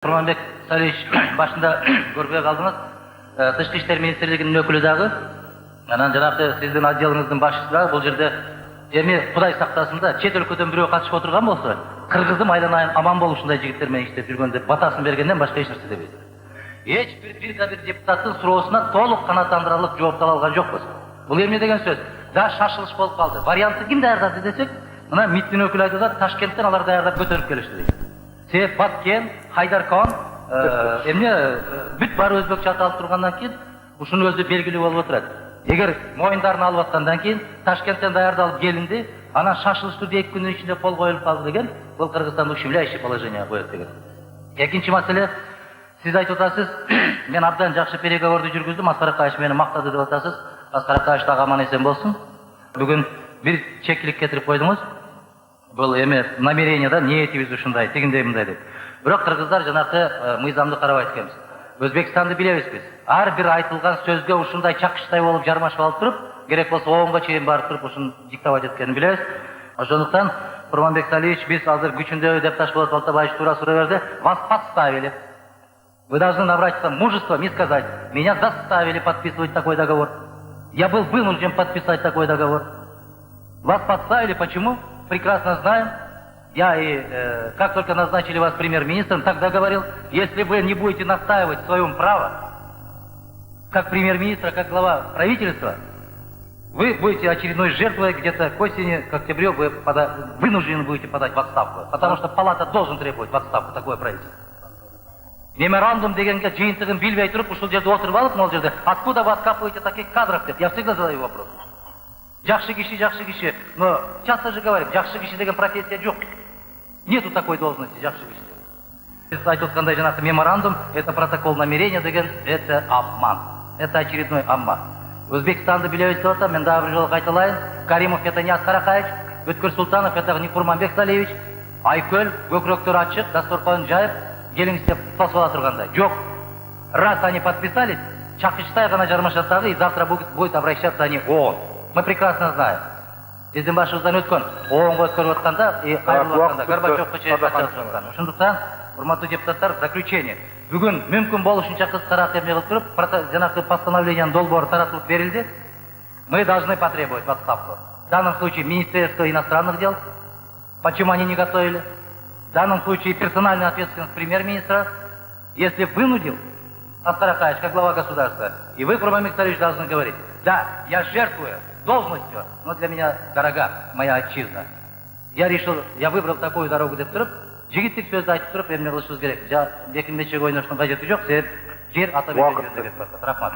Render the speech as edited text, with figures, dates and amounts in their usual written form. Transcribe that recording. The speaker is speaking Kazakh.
Құрманбек Сәлиевич башында көрбей қалдыңыз. Тышқы іштер министрлігінің өкілі дағы, анан жаңағы сіздің отделіңіздің басшысы да бұл жерде эми Құдай сақтасын да чет өлкөдөн бирөө катышып отырған болса, Кыргызым айдан айын аман болуп ушундай жигиттермен иштеп жүргөн деп батасын бергенден башка эч нерсе дебейт. Эч бир депутаттын суроосуна толук канааттандырарлык жооп ала алган жокпуз. Бул эмне деген сөз? Да шашылыш болуп калды. Вариантты ким даярдады десек, мына МИДтин өкүлү айтып атат, Ташкенттен алар даярдап көтөрүп келишти дейт. Себеп Баткен, Хайдаркон, эмне бүт баары өзбекче аталып тургандан кийин ушунун өзү белгилүү болуп отурат. Эгер моюндарын алып аткандан кийин Ташкенттен даярдалып келинди, анан шашылыш түрдө 2 күндүн ичинде кол коюлуп калды деген, бул Кыргызстанды ущемляющий положение коет деген. Экинчи маселе, сиз айтып атасыз, мен абдан жакшы переговорду жүргүздүм, Аскар Акаевич мени мактады деп атасыз. Аскар Акаевич дагы аман эсен болсун. Бүгүн бир чектилик кетирип койдуңуз. Бұл эме намерение да, ниетибиз ушундай, тигиндей мындай деп. Бирок кыргыздар жанакы мыйзамды карабайт экенбиз. Өзбекстанды билебиз биз. Ар бир айтылган сөзгө ушундай чакыштай болуп жармашып алып туруп, керек болсо 10га чейин барып туруп ушуну диктовать эткенин билебиз. Ошондуктан Курманбек Сәлиевич, биз азыр күчүндө деп Ташполот Балтабаевич тура суроо берди. Вас подставили. Вы должны набраться мужеством и сказать: меня заставили подписывать такой договор. Я был вынужден подписать такой договор. Вас подставили, почему? Прекрасно знаем. Я как только назначили вас премьер-министром, тогда говорил, если вы не будете настаивать в своем праве, как премьер-министра, как глава правительства, вы будете очередной жертвой, где-то к осени, к октябрю вы вынуждены будете подать в отставку. Потому что палата должен требовать в отставку такое правительство. Меморандум дегенге жыйынтыгын билбей туруп, ушул жерде отуруп алып, могул жерде откуда вы откапываете таких кадров деп, я всегда задаю вопрос. Жакшы киши, но часто же говорим, жакшы киши деген профессия жок. Нету такой должности жакшы киши. Сиз айтып аткандай жанагы меморандум, это протокол намерения деген, это обман. Это очередной обман. Өзбекстанды билебиз деп атам, мен дагы бир жолу кайталайын. Каримов это не Аскар Акаевич, Өткөр Султанов это не Курманбек Сәлиевич. Айкөл, көкрөктөр ачык, дасторконун жайып, келиңиз деп тосуп ала тургандай. Жок. Раз они подписались, чакыштай гана жармашат дагы, и завтра будет обращаться они ООН. Мы прекрасно знаем. Биздин башыбыздан өткөн, ООНго өткөрүп атканда, кайрылып атканда, Горбачевко чейин качып аткан. Ошондуктан, урматтуу депутаттар, заключение. Бүгүн мүмкүн болушунча кыскараак эмне кылып туруп, жанагы постановлениянын долбоору таратылып берилди. Мы должны потребовать в отставку. В данном случае Министерство иностранных дел. Почему они не готовили? В данном случае персональная ответственность премьер-министра. Если вынудил Аскар Акаевич, как глава государства, и вы, Курманбек Сәлиевич, должны говорить: да, я жертвую должностью, но для меня дорога моя отчизна. Я выбрал такую дорогу деп туруп, жигиттик сөздү айтып туруп, эмне кылышыбыз керек? Бекин нечеге ойноштун кажети жок, себеп жер ата бабалардан келип атат. Рахмат.